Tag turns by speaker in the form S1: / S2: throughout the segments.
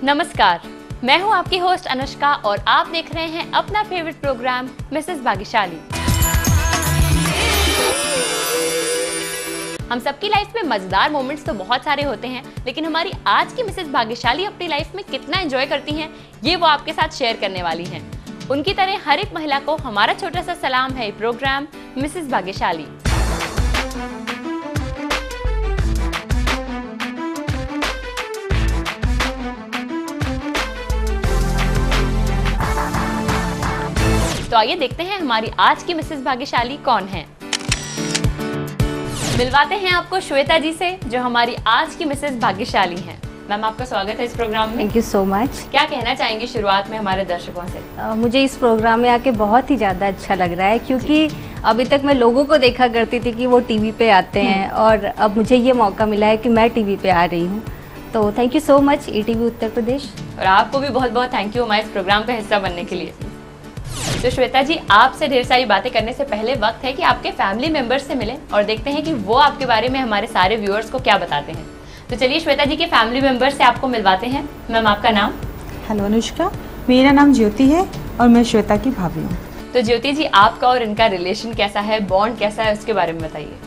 S1: नमस्कार, मैं हूं आपकी होस्ट अनुष्का और आप देख रहे हैं अपना फेवरेट प्रोग्राम मिसेस भाग्यशाली। हम सबकी लाइफ में मजेदार मोमेंट्स तो बहुत सारे होते हैं, लेकिन हमारी आज की मिसेस भाग्यशाली अपनी लाइफ में कितना एंजॉय करती हैं, ये वो आपके साथ शेयर करने वाली हैं। उनकी तरह हर एक महिला को हमारा छोटा सा सलाम है प्रोग्राम मिसेस भाग्यशाली। तो आइए देखते हैं हमारी आज की मिसेस भाग्यशाली कौन है। मिलवाते हैं आपको श्वेता जी से, जो हमारी आज की मिसेस भाग्यशाली हैं। मैम, आपका स्वागत है इस प्रोग्राम में।
S2: Thank you so much.
S1: क्या कहना चाहेंगी शुरुआत में हमारे दर्शकों से?
S2: मुझे इस प्रोग्राम में आके बहुत ही ज़्यादा अच्छा लग रहा है, क्योंकि अभी तक मैं लोगों को देखा करती थी कि वो टीवी पे आते हैं, और अब मुझे ये मौका मिला है कि मैं टीवी पे आ रही हूँ। तो thank you so much ETV Uttar Pradesh.
S1: और आपको भी बहुत बहुत थैंक यू हमारे इस प्रोग्राम का हिस्सा बनने के लिए। तो श्वेता जी, आपसे ढेर सारी बातें करने से पहले वक्त है कि आपके फैमिली मेंबर्स से मिलें और देखते हैं कि वो आपके बारे में हमारे सारे व्यूअर्स को क्या बताते हैं। तो चलिए श्वेता जी के फैमिली मेंबर्स से आपको मिलवाते हैं। मैम, आपका नाम?
S3: हेलो अनुष्का, मेरा नाम ज्योति है और मैं श्वेता की भाभी हूँ।
S1: तो ज्योति जी, आपका और इनका रिलेशन कैसा है, बॉन्ड कैसा है, उसके बारे में बताइए।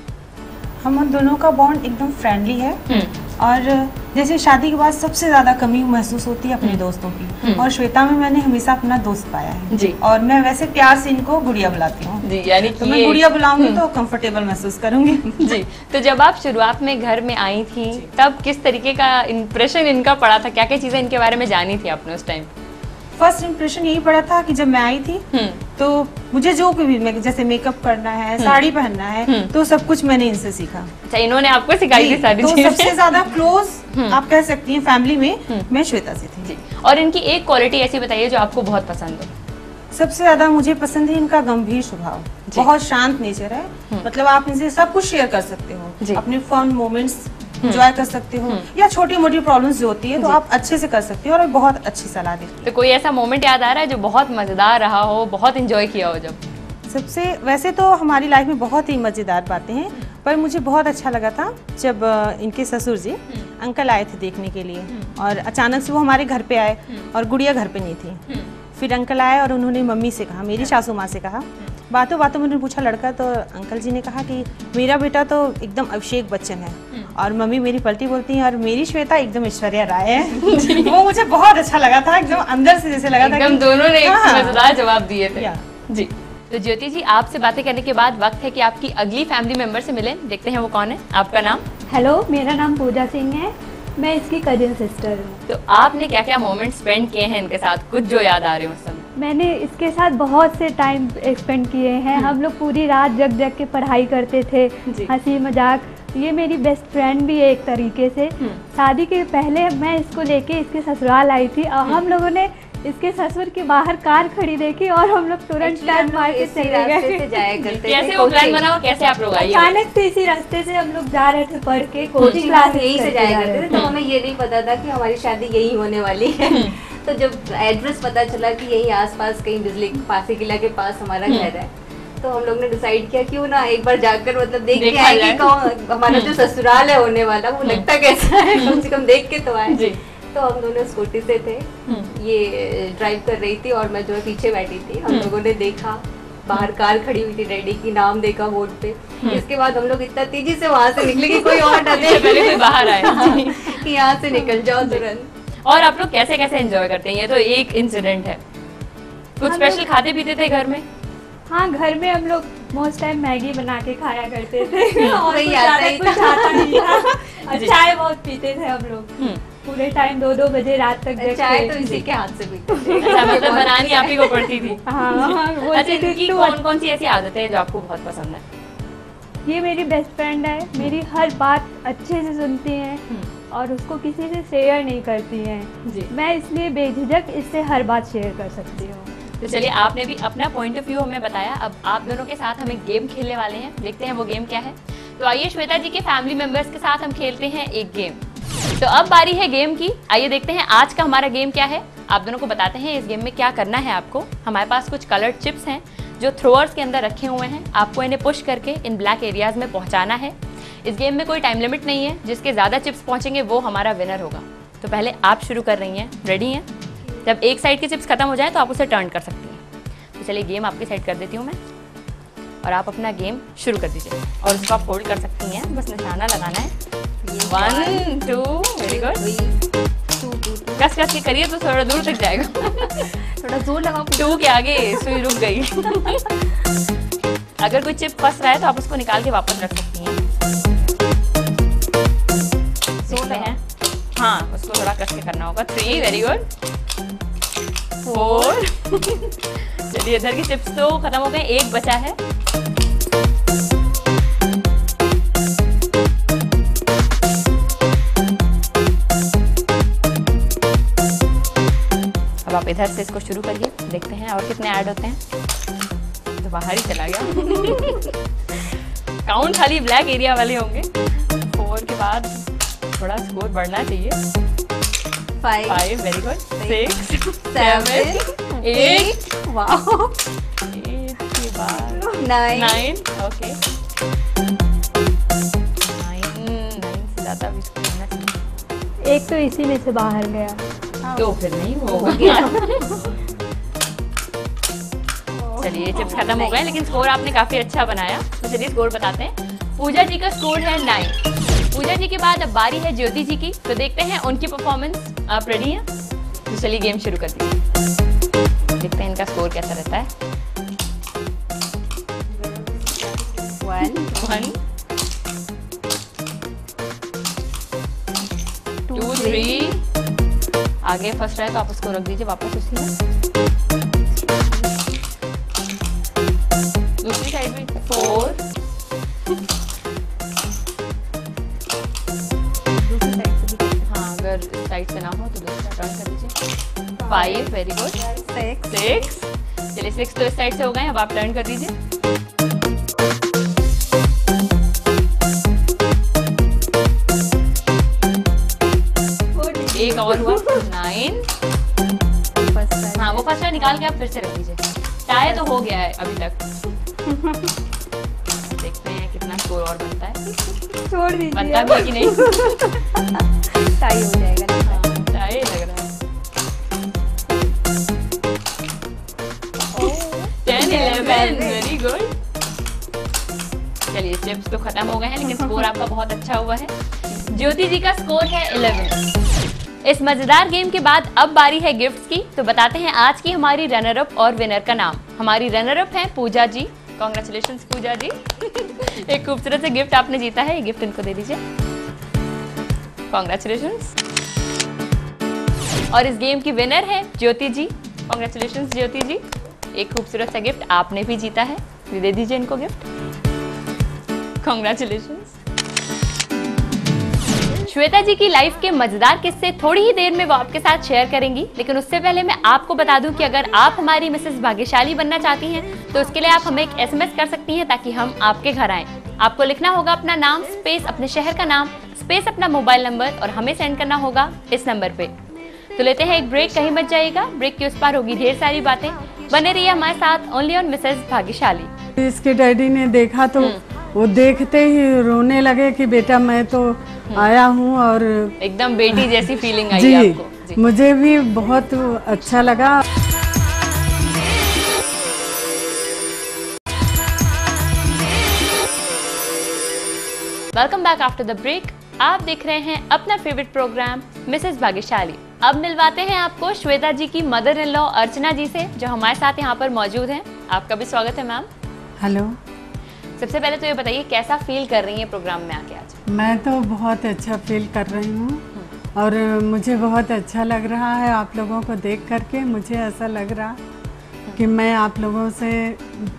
S3: हम उन दोनों का बॉन्ड एकदम फ्रेंडली है, और जैसे शादी के बाद सबसे ज्यादा कमी महसूस होती है अपने दोस्तों की, और श्वेता में मैंने हमेशा अपना दोस्त पाया है
S1: जी।
S3: और मैं वैसे प्यार से इनको गुड़िया बुलाती हूँ
S1: जी, यानी कि
S3: तो मैं गुड़िया बुलाऊंगी तो कंफर्टेबल महसूस करूंगी
S1: जी। तो जब आप शुरुआत में घर में आई थी, तब किस तरीके का इंप्रेशन इनका पड़ा था? क्या क्या चीजें इनके बारे में जानी थी आपने उस टाइम?
S3: फर्स्ट इम्प्रेशन यही पड़ा था कि जब मैं आई थी तो मुझे जो भी जैसे मेकअप करना है, साड़ी पहनना है, तो सब कुछ मैंने इनसे सीखा।
S1: अच्छा, इन्होंने आपको सिखाई थी सारी चीजें?
S3: तो सबसे ज्यादा क्लोज आप कह सकती हैं फैमिली में मैं श्वेता से थी
S1: जी। और इनकी एक क्वालिटी ऐसी बताइए जो आपको बहुत पसंद हो।
S3: सबसे ज्यादा मुझे पसंद है इनका गंभीर स्वभाव, बहुत शांत नेचर है। मतलब आप इनसे सब कुछ शेयर कर सकते हो, अपने फन मोमेंट्स एंजॉय कर सकते हो, या छोटी मोटी प्रॉब्लम्स जो होती है तो आप अच्छे से कर सकते हो, और बहुत अच्छी सलाह देते हो।
S1: तो कोई ऐसा मोमेंट याद आ रहा है जो बहुत मजेदार रहा हो, बहुत एंजॉय किया हो? जब
S3: सबसे वैसे तो हमारी लाइफ में बहुत ही मजेदार बातें हैं, पर मुझे बहुत अच्छा लगा था जब इनके ससुर जी अंकल आए थे देखने के लिए, और अचानक से वो हमारे घर पे आए और गुड़िया घर पे नहीं थी। फिर अंकल आए और उन्होंने मम्मी से कहा, मेरी सासू माँ से कहा, बातों बातों में उन्होंने पूछा लड़का, तो अंकल जी ने कहा कि मेरा बेटा तो एकदम अभिषेक बच्चन है, और मम्मी मेरी पलटी बोलती है और मेरी श्वेता एकदम ऐश्वर्या राय है। वो मुझे बहुत अच्छा लगा था, एकदम अंदर से जैसे लगा था
S1: एकदम दोनों ने मजेदार जवाब दिए थे
S3: जी।
S1: तो ज्योति जी, आपसे बातें करने के बाद वक्त है कि आपकी अगली फैमिली मेंबर से मिलें। देखते हैं वो कौन है। आपका नाम?
S4: हेलो, मेरा नाम पूजा सिंह है, मैं इसकी कजिन सिस्टर हूँ।
S1: तो आपने क्या क्या मोमेंट स्पेंड किए हैं इनके साथ, कुछ जो याद आ रहे हो उस समय?
S4: मैंने इसके साथ बहुत से टाइम स्पेंड किए हैं। हम लोग पूरी रात जग जग के पढ़ाई करते थे, हंसी मजाक। ये मेरी बेस्ट फ्रेंड भी है एक तरीके से। शादी के पहले मैं इसको लेके इसके ससुराल आई थी, और हम लोगों ने इसके ससुर के बाहर कार खड़ी देखी और हम लोग तुरंत टर्न मार के चले गए।
S1: कैसे वो प्लान बना और कैसे आप लोग आए?
S4: अचानक से इसी रास्ते से हम लोग जा रहे थे पढ़ के, कोचिंग क्लास
S2: यहीं से जाया करते थे, तो हमें ये नहीं पता था कि हमारी शादी यही होने वाली है। तो जब एड्रेस पता चला कि यही आसपास कहीं बिजली पासी किला के पास हमारा घर है, तो हम लोग ने डिसाइड किया क्यों ना एक बार जाकर मतलब देख के आए कि कौन हमारा जो ससुराल है होने वाला वो लगता कैसा है, कम से कम देख के तो आए। तो हम दोनों स्कूटी से थे, ये ड्राइव कर रही थी और मैं जो है पीछे बैठी थी। हम लोगों ने देखा बाहर कार खड़ी हुई थी रेडी की, नाम देखा बोर्ड पे। इसके बाद हम लोग इतना तेजी से वहाँ से निकले कि कोई और ना देखे,
S1: पहले कोई बाहर आए
S2: कि यहाँ से निकल जाओ तुरंत।
S1: और आप लोग कैसे कैसे एंजॉय करते हैं? ये तो एक इंसिडेंट है। कुछ स्पेशल खाते पीते थे घर में?
S4: हाँ, घर में हम लोग मोस्ट टाइम मैगी बना के खाया करते थे और
S2: वही
S4: कुछ
S2: आता ही
S4: कुछ आता नहीं था। चाय बहुत पीते थे हम लोग, पूरे टाइम 2-2 बजे रात तक।
S2: चाय तो इसी के हाथ से पीते थे।
S1: अच्छा, मतलब बनानी आप ही को पड़ती थी?
S4: हाँ।
S1: अच्छा, इनकी कौन कौन सी ऐसी आदतें हैं जो आपको बहुत पसंद है?
S4: ये मेरी बेस्ट फ्रेंड है, मेरी हर बात अच्छे से सुनती है और उसको किसी से शेयर नहीं करती हैं। मैं इसलिए बेझिझक इससे हर बात शेयर कर सकती हूँ।
S1: तो चलिए, आपने भी अपना पॉइंट ऑफ व्यू हमें बताया। अब आप दोनों के साथ हमें गेम खेलने वाले हैं, देखते हैं वो गेम क्या है। तो आइए श्वेता जी के फैमिली मेंबर्स के साथ हम खेलते हैं एक गेम। तो अब बारी है गेम की। आइए देखते हैं आज का हमारा गेम क्या है। आप दोनों को बताते हैं इस गेम में क्या करना है आपको। हमारे पास कुछ कलर्ड चिप्स हैं जो थ्रोअर्स के अंदर रखे हुए हैं। आपको इन्हें पुश करके इन ब्लैक एरियाज में पहुंचाना है। इस गेम में कोई टाइम लिमिट नहीं है, जिसके ज़्यादा चिप्स पहुंचेंगे वो हमारा विनर होगा। तो पहले आप शुरू कर रही हैं, रेडी हैं? जब एक साइड के चिप्स खत्म हो जाए तो आप उसे टर्न कर सकती हैं। तो चलिए गेम आपकी साइड कर देती हूँ मैं, और आप अपना गेम शुरू कर दीजिए। और उसको आप होल्ड कर सकती हैं, बस निशाना लगाना है। 1 2 वेरी गुड। कस कस के करिए तो थोड़ा दूर तक जाएगा।
S2: थोड़ा जोर लगाओ।
S1: 2 के आगे सुई रुक गई। अगर कोई चिप फंस रहा है तो आप उसको निकाल के वापस रख सकती हैं। देखते हैं, हाँ उसको थोड़ा कस के करना होगा। 3 वेरी गुड। 4 चलिए इधर की चिप्स तो खत्म हो गए, एक बचा है। अब आप इधर से इसको शुरू करिए, देखते हैं और कितने ऐड होते हैं। तो बाहर ही चला गया। काउंट खाली ब्लैक एरिया वाले होंगे। 4 के बाद थोड़ा स्कोर बढ़ना चाहिए। 5 वेरी गुड। 6 7 8
S2: वाओ।
S1: 8 के बाद
S2: 9
S1: ओके। 9 से ज़्यादा भी स्कोर होना चाहिए।
S4: एक तो इसी में से बाहर गया।
S1: तो फिर नहीं होगा। चलिए चिप्स खत्म हो गए, लेकिन स्कोर आपने काफी अच्छा बनाया। तो चलिए स्कोर बताते हैं। पूजा जी का स्कोर है 9। पूजा जी के बाद अब बारी है ज्योति जी की, तो देखते हैं उनकी परफॉर्मेंस। आप रेडी हैं? तो चलिए गेम शुरू कर दीजिए, देखते हैं इनका स्कोर कैसा रहता है। 1 2 3 आगे फर्स्ट रहा है तो आप उसको रख दीजिए वापस उसी में। दूसरी साइड में 4 दूसरी साइड से भी, हाँ अगर साइड से ना हो तो दूसरा टर्न कर दीजिए। 5 वेरी गुड। 6 चलिए 6 तो इस साइड से हो गए, अब आप टर्न कर दीजिए। एक और हुआ 9। हाँ वो फर्स्ट निकाल के आप फिर से रख दीजिए। टाई तो हो गया है अभी तक। देखते हैं कितना स्कोर और बनता है।
S2: छोड़ दीजिए।
S1: बनता भी है कि नहीं?
S2: टाई हो जाएगा।
S1: टाई लग रहा है। 10 11 वेरी गुड। चलिए चिप्स तो खत्म हो गए हैं, लेकिन स्कोर आपका बहुत अच्छा हुआ है। ज्योति जी का स्कोर है 11। इस मजेदार गेम के बाद अब बारी है गिफ्ट्स की, तो बताते हैं आज की हमारी रनर अप और विनर का नाम। हमारी रनर अप है पूजा जी। कांग्रेचुलेशंस पूजा जी। एक खूबसूरत से गिफ्ट आपने जीता है, ये गिफ्ट इनको दे दीजिए। कांग्रेचुलेशंस। और इस गेम की विनर है ज्योति जी। कांग्रेचुलेशंस ज्योति जी, एक खूबसूरत सा गिफ्ट आपने भी जीता है, ये दे दीजिए इनको गिफ्ट। कांग्रेचुलेशंस। श्वेता जी की लाइफ के मजेदार किस्से थोड़ी ही देर में वो आपके साथ शेयर करेंगी, लेकिन उससे पहले मैं आपको बता दूं कि अगर आप हमारी मिसेस भाग्यशाली बनना चाहती हैं तो उसके लिए आप हमें एक SMS कर सकती हैं ताकि हम आपके घर आएं। आपको लिखना होगा अपना नाम स्पेस अपने शहर का नाम स्पेस अपना मोबाइल नंबर और हमें सेंड करना होगा इस नंबर पे। तो लेते हैं एक ब्रेक, कहीं मत जाइएगा। ब्रेक के उस पार होगी ढेर सारी बातें, बने रहिए हमारे साथ ओनली ऑन मिसेस भाग्यशाली।
S5: इसके डैडी ने देखा तो वो देखते ही रोने लगे कि बेटा मैं तो आया हूँ, और
S1: एकदम बेटी जैसी फीलिंग आई आपको?
S5: जी, मुझे भी बहुत अच्छा लगा।
S1: Welcome back after the break. आप देख रहे हैं अपना फेवरेट प्रोग्राम मिसेस भाग्यशाली। अब मिलवाते हैं आपको श्वेता जी की मदर इन लॉ अर्चना जी से, जो हमारे साथ यहाँ पर मौजूद हैं। आपका भी स्वागत है मैम।
S5: हेलो।
S1: सबसे पहले तो ये बताइए कैसा फील कर रही हैं प्रोग्राम में आके आज?
S5: मैं तो बहुत अच्छा फील कर रही हूँ और मुझे बहुत अच्छा लग रहा है आप लोगों को देख करके। मुझे ऐसा लग रहा कि मैं आप लोगों से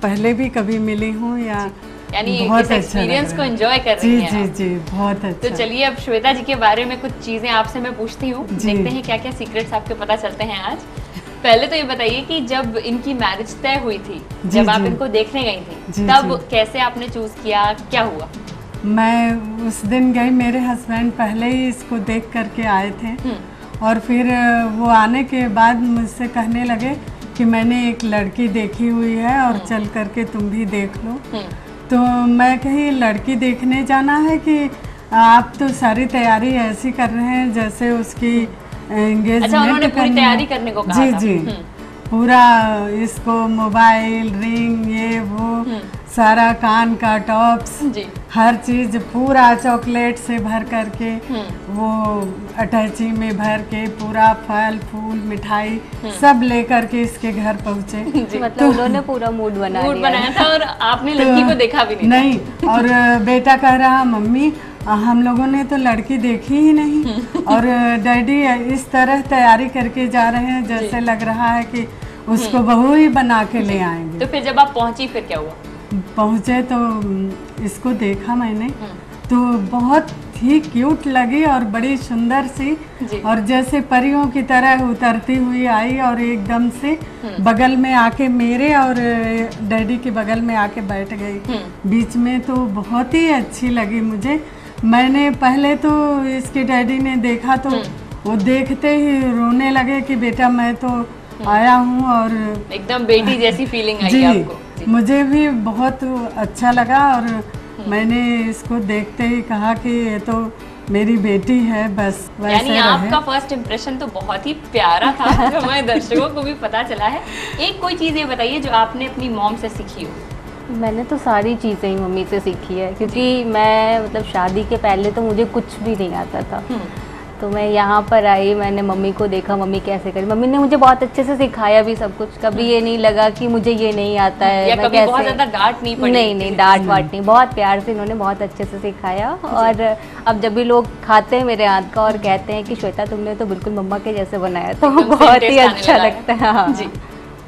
S5: पहले भी कभी मिली हूँ, या
S1: यानी
S5: बहुत
S1: इस एक्सपीरियंस को एंजॉय कर रही हैं।
S5: जी जी जी, बहुत अच्छा।
S1: तो चलिए अब श्वेता जी के बारे में कुछ चीजें आपसे मैं पूछती हूँ, देखते हैं क्या क्या सीक्रेट्स आपके पता चलते हैं आज। पहले तो ये बताइए कि जब इनकी मैरिज तय हुई थी, जब आप इनको देखने गई थी, तब कैसे आपने चूज किया, क्या हुआ?
S5: मैं उस दिन गई, मेरे हस्बैंड पहले ही इसको देख करके आए थे और फिर वो आने के बाद मुझसे कहने लगे कि मैंने एक लड़की देखी हुई है और चल करके तुम भी देख लो। तो मैं कही लड़की देखने जाना है कि आप तो सारी तैयारी ऐसी कर रहे हैं जैसे उसकी एंगेजमेंट।
S1: अच्छा, उन्होंने पूरी तैयारी करने को कहा
S5: जी
S1: था।
S5: जी, पूरा इसको मोबाइल रिंग ये वो सारा कान का टॉप्स
S1: जी।
S5: हर चीज पूरा चॉकलेट से भर करके वो अटैची में भर के पूरा फल फूल मिठाई सब लेकर के इसके घर पहुँचे।
S2: मतलब उन्होंने पूरा मूड
S1: बनाया था और आपने लड़की को देखा भी
S5: नहीं। और बेटा कह रहा मम्मी हम लोगों ने तो लड़की देखी ही नहीं और डैडी इस तरह तैयारी करके जा रहे हैं जैसे लग रहा है कि उसको बहू ही बना के ले आएंगे।
S1: तो फिर जब आप पहुंची फिर क्या हुआ?
S5: पहुँचे तो इसको देखा मैंने तो बहुत ही क्यूट लगी और बड़ी सुंदर सी, और जैसे परियों की तरह उतरती हुई आई और एकदम से बगल में आके मेरे और डैडी के बगल में आके बैठ गई बीच में। तो बहुत ही अच्छी लगी मुझे। मैंने पहले तो इसके डैडी ने देखा तो वो देखते ही रोने लगे कि बेटा मैं तो आया हूँ, और
S1: एकदम बेटी जैसी फीलिंग आई
S5: जी,
S1: आपको?
S5: मुझे भी बहुत अच्छा लगा और मैंने इसको देखते ही कहा कि ये तो मेरी बेटी है, बस वैसे
S1: यानी आपका फर्स्ट इम्प्रेशन तो बहुत ही प्यारा था जो हमारे दर्शकों को भी पता चला है। एक कोई चीज़ ये बताइए जो आपने अपनी मॉम से सीखी हो।
S2: मैंने तो सारी चीज़ें ही मम्मी से सीखी है, क्योंकि मैं मतलब शादी के पहले तो मुझे कुछ भी नहीं आता था। तो मैं यहाँ पर आई, मैंने मम्मी को देखा मम्मी कैसे करी। मम्मी ने मुझे बहुत अच्छे से सिखाया भी सब कुछ। कभी ये नहीं लगा कि मुझे ये नहीं आता है
S1: या
S2: मैं
S1: कभी
S2: कैसे।
S1: बहुत ज़्यादा डांट नहीं पड़ी?
S2: नहीं डांट वाट नहीं, बहुत प्यार से इन्होंने बहुत अच्छे से सिखाया। और अब जब भी लोग खाते हैं मेरे हाथ का और कहते हैं कि श्वेता तुमने तो बिल्कुल मम्मा के जैसे बनाया, तो बहुत ही अच्छा लगता है। हाँ
S1: जी।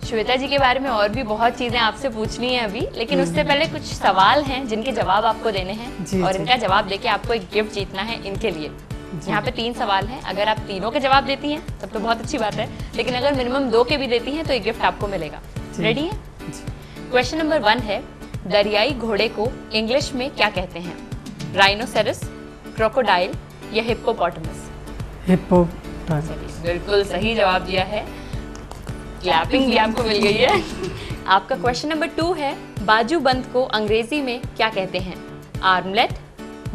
S1: श्वेता जी के बारे में और भी बहुत चीज़ें आपसे पूछनी है अभी, लेकिन उससे पहले कुछ सवाल हैं जिनके जवाब आपको देने हैं और इनका जवाब देके आपको एक गिफ्ट जीतना है इनके लिए। यहाँ पे 3 सवाल हैं, अगर आप तीनों के जवाब देती हैं तब तो बहुत अच्छी बात है, लेकिन अगर मिनिमम 2 के भी देती हैं तो एक गिफ्ट आपको मिलेगा। रेडी है? क्वेश्चन नंबर 1 है, दरियाई घोड़े को इंग्लिश में क्या कहते हैं? राइनोसेरस, क्रोकोडाइल या हिप्पोपोटामस?
S5: हिप्पोपोटामस।
S1: बिल्कुल सही जवाब दिया है, क्लैपिंग भी आपको मिल गई है। आपका क्वेश्चन नंबर 2 है, बाजूबंद को अंग्रेजी में क्या कहते हैं? आर्मलेट,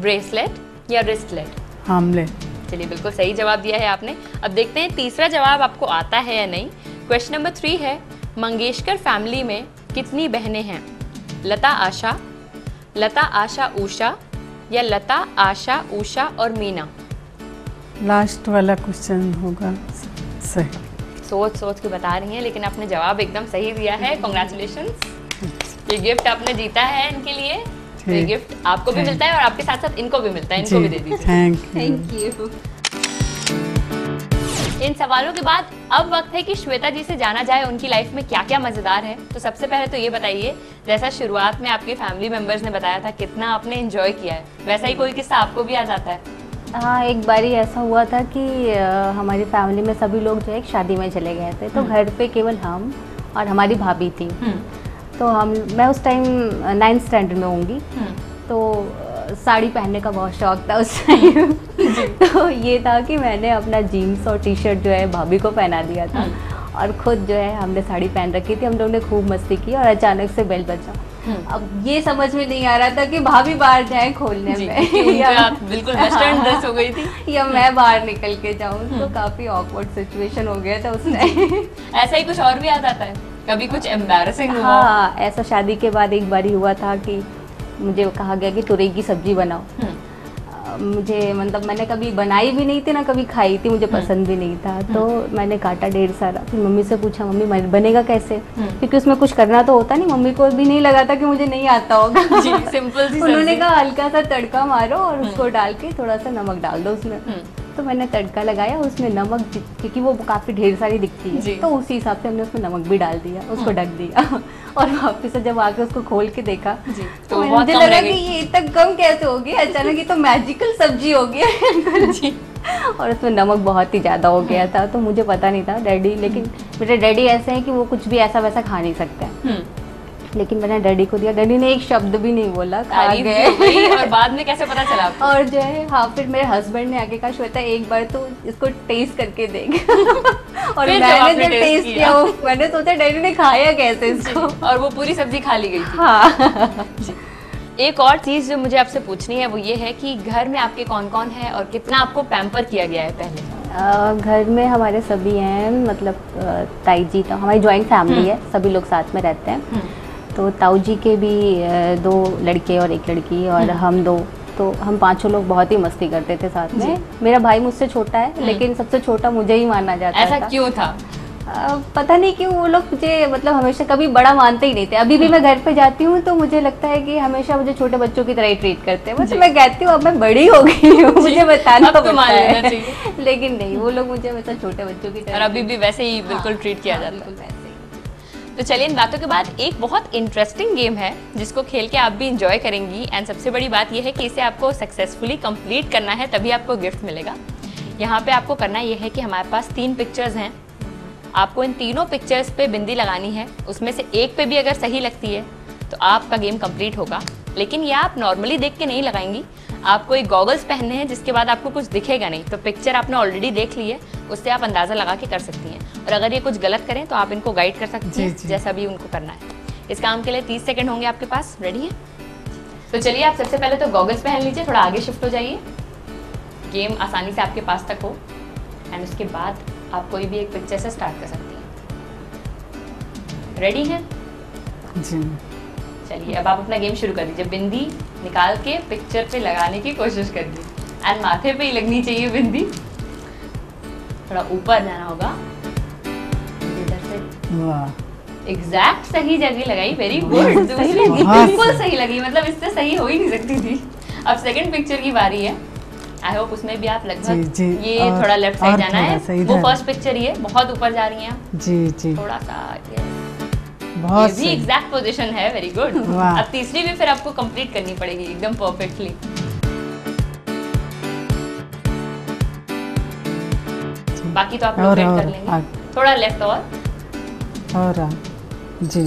S1: ब्रेसलेट या रिस्टलेट?
S5: आर्मलेट।
S1: चलिए, बिल्कुल सही जवाब दिया है आपने। अब देखते हैं तीसरा जवाब आपको आता है या नहीं। क्वेश्चन नंबर 3 है, मंगेशकर फैमिली में कितनी बहनें हैं? लता आशा, लता आशा उषा या लता आशा उषा और मीना?
S5: लास्ट वाला क्वेश्चन होगा सही।
S1: सोच के बता रही हैं, लेकिन आपने जवाब एकदम सही दिया है। कॉन्ग्रेचुलेशंस, ये गिफ्ट आपने जीता है इनके लिए। ये गिफ्ट आपको भी मिलता है और आपके साथ साथ इनको भी मिलता है, इनको भी दे दीजिए।
S5: Thank
S2: you.
S1: इन सवालों के बाद अब वक्त है कि श्वेता जी से जाना जाए उनकी लाइफ में क्या क्या मजेदार है। तो सबसे पहले तो ये बताइए, जैसा शुरुआत में आपके फैमिली मेंबर्स ने बताया था कितना आपने एंजॉय किया है, वैसा ही कोई किस्सा आपको भी याद आता है?
S2: हाँ, एक बारी ऐसा हुआ था कि हमारी फैमिली में सभी लोग जो है एक शादी में चले गए थे, तो घर पे केवल हम और हमारी भाभी थी। तो मैं उस टाइम 9th स्टैंडर्ड में होंगी, तो साड़ी पहनने का बहुत शौक था उस टाइम। तो ये था कि मैंने अपना जीन्स और टी शर्ट जो है भाभी को पहना दिया था और खुद जो है हमने साड़ी पहन रखी थी। हम लोगों ने खूब मस्ती की और अचानक से बेल बजा। अब ये समझ में नहीं आ रहा था कि भाभी बाहर जाए खोलने में
S1: या बिल्कुल वेस्टर्न ड्रेस हो गई थी
S2: या मैं बाहर निकल के जाऊँ। तो काफ़ी ऑकवर्ड सिचुएशन हो गया था उस टाइम।
S1: ऐसा ही कुछ और भी याद आता है? कभी कुछ एम्बैरेसिंग हुआ?
S2: हाँ, ऐसा शादी के बाद एक बारी हुआ था कि मुझे कहा गया कि तुरई की सब्जी बनाओ। मुझे मतलब मैंने कभी बनाई भी नहीं थी ना कभी खाई थी, मुझे पसंद भी नहीं था। तो मैंने काटा ढेर सारा। फिर मम्मी से पूछा, मम्मी बनेगा कैसे? क्योंकि उसमें कुछ करना तो होता नहीं, मम्मी को भी नहीं लगा था कि मुझे नहीं आता होगा।
S1: जी, सिंपल सी।
S2: उन्होंने कहा हल्का सा तड़का मारो और उसको डाल के थोड़ा सा नमक डाल दो उसमें। तो मैंने तड़का लगाया, उसमें नमक, क्योंकि वो काफ़ी ढेर सारी दिखती है, तो उसी हिसाब से हमने उसमें नमक भी डाल दिया, उसको ढक दिया। और वापस से जब आके उसको खोल के देखा तो मुझे लगा कि ये इतना कम कैसे हो गया, अचानक ये तो मैजिकल सब्जी हो गया। और उसमें नमक बहुत ही ज़्यादा हो गया था। तो मुझे पता नहीं था। डैडी, लेकिन मेरे डैडी ऐसे हैं कि वो कुछ भी ऐसा वैसा खा नहीं सकते हैं। लेकिन मैंने डैडी को दिया, डैडी ने एक शब्द भी नहीं बोला, खा गए।
S1: और बाद में कैसे पता चला आपको?
S2: और जो है, हाँ, फिर मेरे हस्बैंड ने आके कहा, श्वेता एक बार तो इसको टेस्ट करके देख। और मैंने जब टेस्ट किया, मैंने सोचा डैडी ने खाया कैसे इसको।
S1: और वो पूरी सब्जी खा ली गई थी।
S2: हाँ।
S1: एक और चीज़ जो मुझे आपसे पूछनी है वो ये है कि घर में आपके कौन कौन है और कितना आपको पैम्पर किया गया है पहले?
S2: घर में हमारे सभी हैं, मतलब ताई जी, तो हमारी जॉइंट फैमिली है, सभी लोग साथ में रहते हैं। तो ताऊ जी के भी 2 लड़के और 1 लड़की और हम 2, तो हम 5 लोग बहुत ही मस्ती करते थे साथ में। मेरा भाई मुझसे छोटा है, लेकिन सबसे छोटा मुझे ही माना जाता
S1: ऐसा
S2: था।
S1: क्यों था?
S2: पता नहीं क्यों वो लोग मुझे मतलब हमेशा कभी बड़ा मानते ही नहीं थे। अभी भी मैं घर पे जाती हूँ तो मुझे लगता है कि हमेशा मुझे छोटे बच्चों की तरह ही ट्रीट करते हैं। मतलब मैं कहती हूँ अब मैं बड़ी हो गई हूँ, मुझे बताना पड़ता है, लेकिन नहीं, वो लोग मुझे हमेशा छोटे बच्चों की तरह,
S1: और अभी भी वैसे ही बिल्कुल ट्रीट किया जाता है। तो चलिए, इन बातों के बाद एक बहुत इंटरेस्टिंग गेम है जिसको खेल के आप भी इंजॉय करेंगी। एंड सबसे बड़ी बात यह है कि इसे आपको सक्सेसफुली कंप्लीट करना है, तभी आपको गिफ्ट मिलेगा। यहाँ पे आपको करना यह है कि हमारे पास 3 पिक्चर्स हैं, आपको इन तीनों पिक्चर्स पे बिंदी लगानी है। उसमें से एक पे भी अगर सही लगती है तो आपका गेम कंप्लीट होगा। लेकिन ये आप नॉर्मली देख के नहीं लगाएंगी, आपको एक गॉगल्स पहनने हैं जिसके बाद आपको कुछ दिखेगा नहीं। तो पिक्चर आपने ऑलरेडी देख ली है, उससे आप अंदाज़ा लगा के कर सकती हैं। और अगर ये कुछ गलत करें तो आप इनको गाइड कर सकती हैं जैसा भी उनको करना है। इस काम के लिए 30 सेकेंड होंगे आपके पास। रेडी है? तो चलिए, आप सबसे पहले तो गॉगल्स पहन लीजिए, थोड़ा आगे शिफ्ट हो जाइए, गेम आसानी से आपके पास तक हो। एंड उसके बाद आप कोई भी एक पिक्चर से स्टार्ट कर सकती हैं। रेडी हैं?
S5: जी।
S1: चलिए, अब आप अपना गेम शुरू कर दीजिए। बिंदी निकाल के पिक्चर पे लगाने की कोशिश करिए। एंड माथे पे ही लगनी चाहिए बिंदी, थोड़ा ऊपर जाना होगा। इधर से
S5: वाह,
S1: एग्जैक्ट सही जगह लगाई, वेरी गुड। दूसरी बिल्कुल सही लगी, मतलब इससे सही हो ही नहीं सकती थी। अब सेकंड पिक्चर की बारी है। आई होप उसमें भी आप लगभग ये थोड़ा लेफ्ट साइड जाना है। वो फर्स्ट पिक्चर ही है, बहुत ऊपर जा रही हैं आप।
S5: जी,
S1: थोड़ा सा
S5: बहुत
S1: ये भी एग्जैक्ट पोजीशन है, वेरी गुड। अब तीसरी भी फिर आपको कंप्लीट करनी पड़ेगी एकदम परफेक्टली। बाकी तो आप लोग कर लेंगे। थोड़ा लेफ्ट और
S5: जी,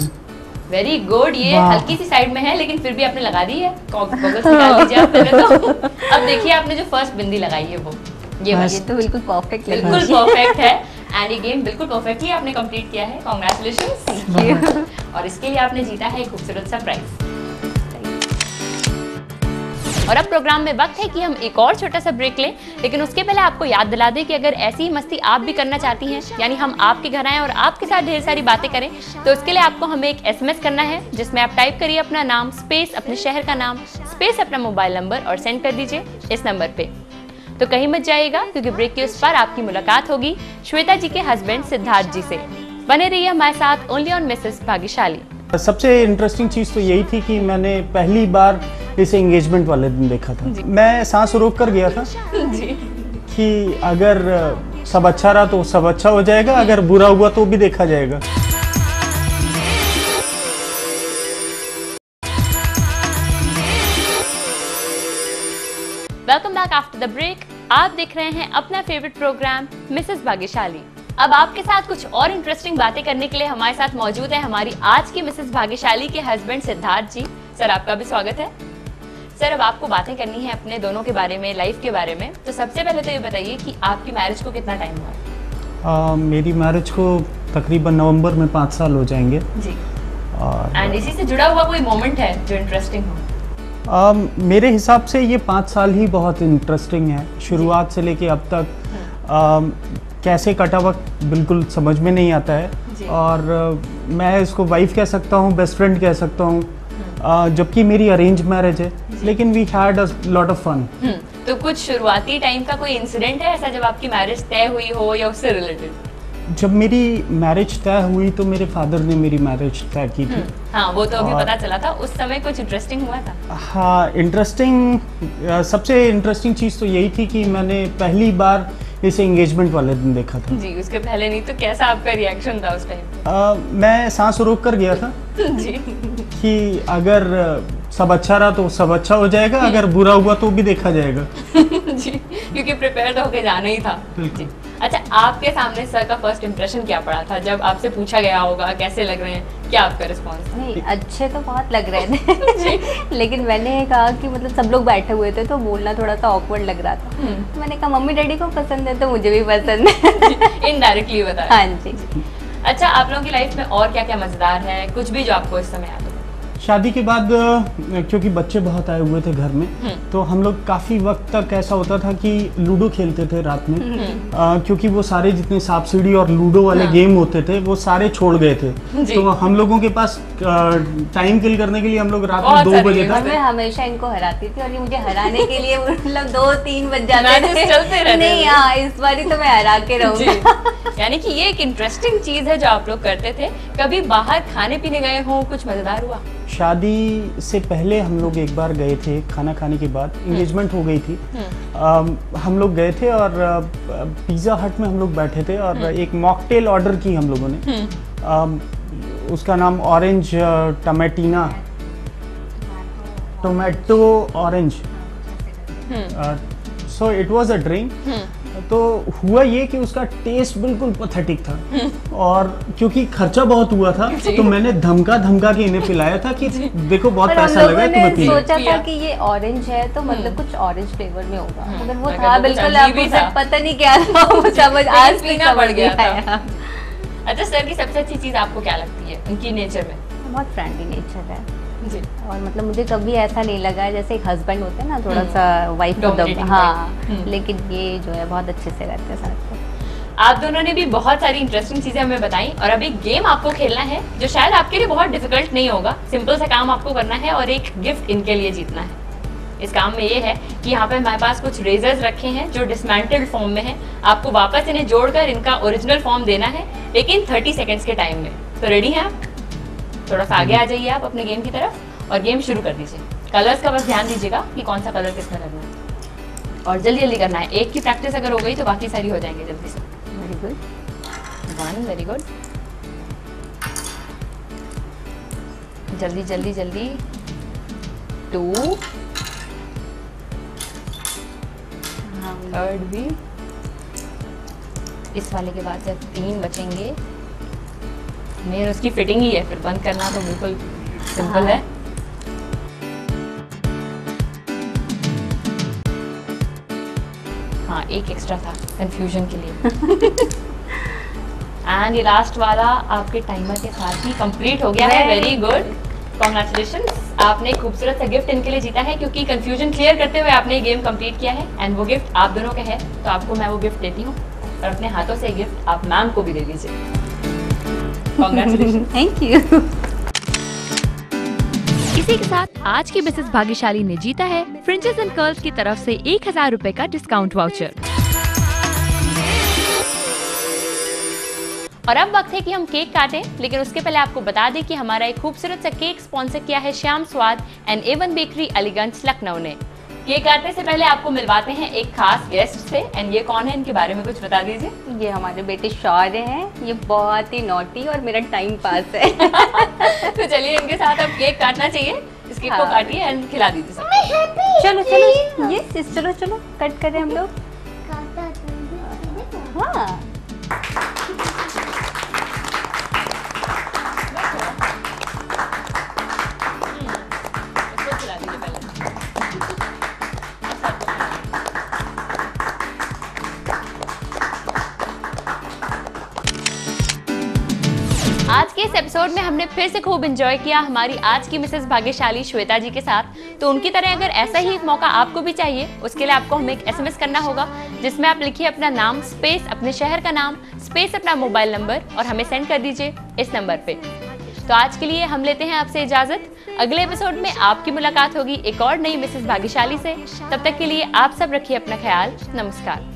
S1: वेरी गुड। ये हल्की सी साइड में है लेकिन फिर भी आपने लगा दी है। गॉगल्स निकाल लीजिए आप पहले तो। अब देखिए, आपने जो फर्स्ट बिंदी लगाई है वो ये
S2: तो बिल्कुल परफेक्ट,
S1: बिल्कुल परफेक्ट है। एंड ये गेम बिल्कुल परफेक्टली आपने कंप्लीट किया है। कांग्रेचुलेशंस। और इसके लिए आपने जीता है एक खूबसूरत सा प्राइज। और अब प्रोग्राम में वक्त है कि हम एक और छोटा सा ब्रेक लें, लेकिन उसके पहले आपको याद दिला दें कि अगर ऐसी ही मस्ती आप भी करना चाहती हैं, यानी हम आपके घर आएं और आपके साथ ढेर सारी बातें करें, तो उसके लिए आपको हमें एक SMS करना है जिसमें आप टाइप करिए अपना नाम स्पेस अपने शहर का नाम स्पेस अपना मोबाइल नंबर और सेंड कर दीजिए इस नंबर पे। तो कहीं मत जाइएगा, क्योंकि ब्रेक के उस पार आपकी मुलाकात होगी श्वेता जी के हस्बैंड सिद्धार्थ जी से। बने रहिए हमारे साथ ओनली ऑन मिसेस भाग्यशाली।
S6: सबसे इंटरेस्टिंग चीज़ तो यही थी कि मैंने पहली बार इसे एंगेजमेंट वाले दिन देखा था। मैं सांस रोक कर गया था कि अगर सब अच्छा रहा तो सब अच्छा हो जाएगा, अगर बुरा हुआ तो भी देखा जाएगा।
S1: Welcome back after the break. आप देख रहे हैं अपना फेवरेट प्रोग्राम मिसेस भाग्यशाली। अब आपके साथ कुछ और इंटरेस्टिंग बातें करने के लिए हमारे साथ मौजूद है हमारी आज की मिसेस भाग्यशाली के हस्बैंड सिद्धार्थ जी। सर, आपका भी स्वागत है। सर, अब आपको बातें करनी है अपने दोनों के बारे में, लाइफ के बारे में। तो सबसे पहले तो ये बताइए कि आपकी मैरिज को कितना टाइम हुआ?
S6: मेरी मैरिज को तकरीबन नवंबर में 5 साल हो जाएंगे
S1: जी। एंड इसी से जुड़ा हुआ कोई मोमेंट है जो इंटरेस्टिंग हो?
S6: मेरे हिसाब से ये 5 साल ही बहुत इंटरेस्टिंग है। शुरुआत से लेके अब तक कैसे कटा वक्त बिल्कुल समझ में नहीं आता है। और मैं इसको वाइफ कह सकता हूँ, बेस्ट फ्रेंड कह सकता हूँ, जबकि मेरी अरेंज मैरिज है, लेकिन we had a lot of fun.
S1: तो कुछ शुरुआती टाइम का कोई इंसिडेंट है ऐसा जब आपकी मैरिज तय हुई हो या उससे रिलेटेड?
S6: जब मेरी मैरिज तय हुई तो मेरे फादर ने मेरी मैरिज तय की थी।
S1: हाँ, वो तो अभी पता चला था। उस समय कुछ इंटरेस्टिंग हुआ था?
S6: हाँ, इंटरेस्टिंग, सबसे इंटरेस्टिंग चीज़ तो यही थी कि मैंने पहली बार इसे एंगेजमेंट वाले दिन देखा था।
S1: जी, उसके पहले नहीं तो कैसा आपका रिएक्शन था उस टाइम?
S6: मैं सांस रोक कर गया था
S1: जी,
S6: कि अगर सब अच्छा रहा तो सब अच्छा हो जाएगा, अगर बुरा हुआ तो भी देखा जाएगा।
S1: जी, क्योंकि प्रिपेयर्ड होके जाना ही था। जी। अच्छा, आपके सामने सर का फर्स्ट इंप्रेशन क्या पड़ा था जब आपसे पूछा गया होगा कैसे लग रहे हैं, क्या आपका रिस्पॉन्स था?
S2: नहीं, अच्छे तो बहुत लग रहे थे लेकिन मैंने कहा कि मतलब सब लोग बैठे हुए थे तो बोलना थोड़ा सा ऑकवर्ड लग रहा था। तो मैंने कहा मम्मी डैडी को पसंद है तो मुझे भी पसंद है।
S1: इनडायरेक्टली बताया।
S2: हाँ जी।
S1: अच्छा, आप लोगों की लाइफ में और क्या क्या मजेदार है, कुछ भी जो आपको इस समय याद हो?
S6: शादी के बाद क्योंकि बच्चे बहुत आए हुए थे घर में, तो हम लोग काफ़ी वक्त तक ऐसा होता था कि लूडो खेलते थे रात में, क्योंकि वो सारे जितने सांप सीढ़ी और लूडो वाले गेम होते थे वो सारे छोड़ गए थे। तो हम लोगों के पास टाइम किल करने के लिए हम लोग रात में 2 बजे तक,
S2: मैं हमेशा इनको हराती थी और ये मुझे हराने के लिए मतलब 2-3 बज जाते थे। नहीं हाँ, इस बारी तो मैं हरा के रहूंगी।
S1: यानी कि ये एक इंटरेस्टिंग चीज है जो आप लोग करते थे। कभी बाहर खाने पीने गए हो, कुछ मजेदार हुआ?
S6: शादी से पहले हम लोग एक बार गए थे, खाना खाने के बाद एंगेजमेंट हो गई थी। हम लोग गए थे और पिज़्ज़ा हट में हम लोग बैठे थे और एक मॉकटेल ऑर्डर की हम लोगों ने। उसका नाम orange tomato orange, so it was a drink. तो हुआ ये कि उसका टेस्ट बिल्कुल पैथेटिक था और क्योंकि खर्चा बहुत हुआ था तो मैंने धमका के इन्हें पिलाया था कि देखो बहुत पैसा लगा है तुम्हें पीने।
S2: सोचा था कि ये ऑरेंज है तो मतलब कुछ ऑरेंज फ्लेवर में होगा, मगर वो था बिल्कुल पता नहीं क्या था, समझ आज पीना पड़ गया था।
S1: अच्छा सर की सबसे अच्छी चीज आपको क्या लगती है उनकी नेचर में?
S2: बहुत फ्रेंडली नेचर है जी, और मतलब मुझे कभी ऐसा नहीं लगा जैसे एक हस्बैंड होते हैं ना थोड़ा सा वाइफ को, हाँ, लेकिन ये जो है बहुत अच्छे से रहते हैं साथ में।
S1: आप दोनों ने भी बहुत सारी इंटरेस्टिंग चीजें हमें बताई और अभी गेम आपको खेलना है जो शायद आपके लिए बहुत डिफिकल्ट नहीं होगा। सिंपल सा काम आपको करना है और एक गिफ्ट इनके लिए जीतना है। इस काम में ये है कि यहाँ पे हमारे पास कुछ रेजर्स रखे हैं जो डिसमेंटल्ड फॉर्म में है। आपको वापस इन्हें जोड़कर इनका ओरिजिनल फॉर्म देना है, लेकिन 30 सेकेंड्स के टाइम में। तो रेडी हैं आप? थोड़ा सा आगे आ जाइए आप अपने गेम की तरफ और गेम शुरू कर दीजिए। कलर्स का बस ध्यान दीजिएगा कि कौन सा कलर किसमें लगना है और जल्दी जल्दी करना है। एक की प्रैक्टिस अगर हो गई तो बाकी सारी हो जाएंगे जल्दी से। वेरी गुड, 1, वेरी गुड, जल्दी जल्दी जल्दी, 2, थर्ड भी, इस वाले के बाद जब 3 बचेंगे, मेन उसकी फिटिंग ही है, फिर बंद करना तो बिल्कुल सिंपल है। हाँ, एक एक्स्ट्रा था कंफ्यूजन के लिए। एंड ये लास्ट वाला आपके टाइमर के साथ ही कंप्लीट हो गया है। वेरी गुड, कॉन्ग्रेचुलेशंस, आपने खूबसूरत सा गिफ्ट इनके लिए जीता है क्योंकि कंफ्यूजन क्लियर करते हुए आपने ये गेम कंप्लीट किया है। एंड वो गिफ्ट आप दोनों का है, तो आपको मैं वो गिफ्ट देती हूँ और अपने हाथों से गिफ्ट आप मैम को भी दे दीजिए।
S2: Thank you.
S1: इसी के साथ आज की मिसेस भाग्यशाली ने जीता है फ्रिंजेस एंड कर्ल्स की तरफ से 1000 रुपए का डिस्काउंट वाउचर। और अब वक्त है कि हम केक काटें, लेकिन उसके पहले आपको बता दें कि हमारा एक खूबसूरत सा केक स्पॉन्सर किया है श्याम स्वाद and A1 bakery Aliganj Lucknow ने। केक काटने से पहले आपको मिलवाते हैं एक खास गेस्ट से। एंड ये कौन है, इनके बारे में कुछ बता दीजिए।
S2: ये हमारे बेटे शौर्य हैं, ये बहुत ही नॉटी और मेरा टाइम पास है।
S1: तो चलिए इनके साथ अब केक काटना चाहिए। इस केक को काटिए एंड खिला दीजिए सबको।
S2: चलो चलो, ये चलो चलो कट करें हम लोग। हाँ,
S1: आज के इस एपिसोड में हमने फिर से खूब एंजॉय किया हमारी आज की मिसेस भाग्यशाली श्वेता जी के साथ। तो उनकी तरह अगर ऐसा ही एक मौका आपको भी चाहिए, उसके लिए आपको हमें एक SMS करना होगा जिसमें आप लिखिए अपना नाम स्पेस अपने शहर का नाम स्पेस अपना मोबाइल नंबर और हमें सेंड कर दीजिए इस नंबर पे। तो आज के लिए हम लेते हैं आपसे इजाजत। अगले एपिसोड में आपकी मुलाकात होगी एक और नई मिसेस भाग्यशाली से। तब तक के लिए आप सब रखिए अपना ख्याल। नमस्कार।